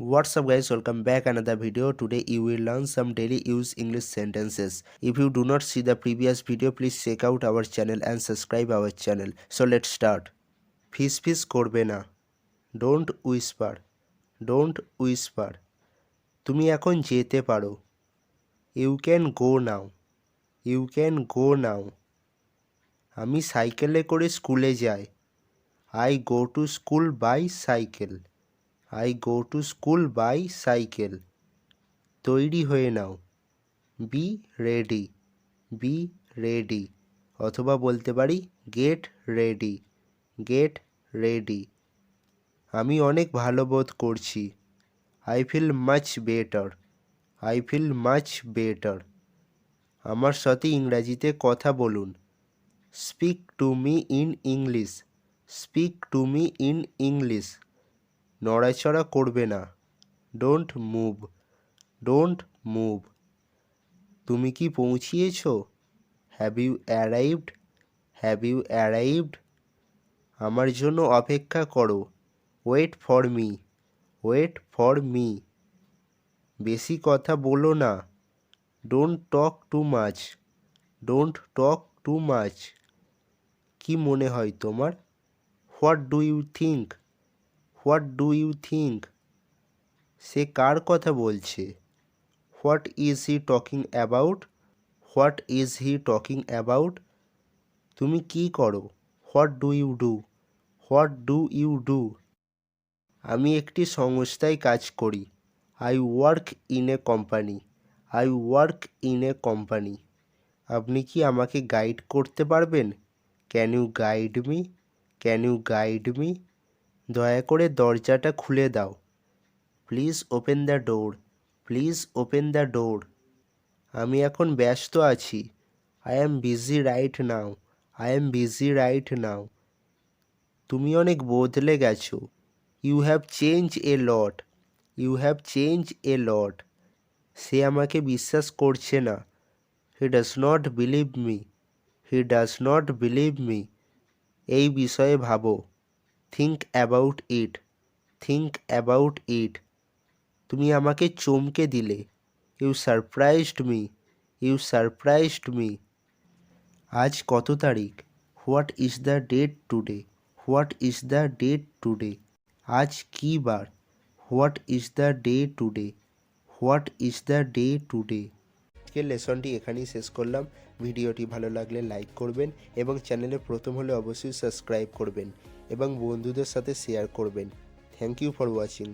What's up guys, welcome back another video. Today you will learn some daily use English sentences. If you do not see the previous video, please check out our channel and subscribe our channel. So let's start. Fish fish করবে না. Don't whisper. Don't whisper. তুমি এখন যেতে পারো. You can go now. You can go now. আমি সাইকেলে করে স্কুলে যাই. I go to school by cycle. I go to school by cycle. তৈরি হয়ে নাও. Be ready. বি রেডি অথবা বলতে পারি গেট রেডি. Get ready. আমি অনেক ভালো বোধ করছি. I feel much better. I feel much better. আমার সাথে ইংরাজিতে কথা বলুন. Speak to me in English. Speak to me in English. নড়াচড়া করবে না. Don't move. Don't move. তুমি কি পৌঁছিয়েছ? Have you arrived? Have you arrived? আমার জন্য অপেক্ষা করো. Wait for me. Wait for me. বেশি কথা বলো না. Don't talk too much. Don't talk too much. কি মনে হয় তোমার? What do you think? What do you think? সে কার কথা বলছে? What is he talking about? What is he talking about? তুমি কি করো? What do you do? What do you do? আমি একটি সংস্থায় কাজ করি. I work in a company. I work in a company. আপনি কি আমাকে গাইড করতে পারবেন? Can you guide me? Can you guide me? দয়া করে দরজাটা খুলে দাও. Please open the door. Please open the door. আমি এখন ব্যস্ত আছি. I am busy right now. I am busy right now. তুমি অনেক বদলে গেছো. You have change a lot. You have change a lot. সে আমাকে বিশ্বাস করছে না. He does not believe me. He does not believe me. এই বিষয়ে ভাবো. Think about it. Think about it. তুমি আমাকে চমকে দিলে. You surprised me. You surprised me. আজ কত তারিখ? What is the date today? What is the date today? আজ কী বার? What is the day today? What is the day today? আজকের লেসনটি এখানেই শেষ করলাম. ভিডিওটি ভালো লাগলে লাইক করবেন এবং চ্যানেলে প্রথম হলে অবশ্যই সাবস্ক্রাইব করবেন এবং বন্ধুদের সাথে শেয়ার করবেন. Thank you for watching.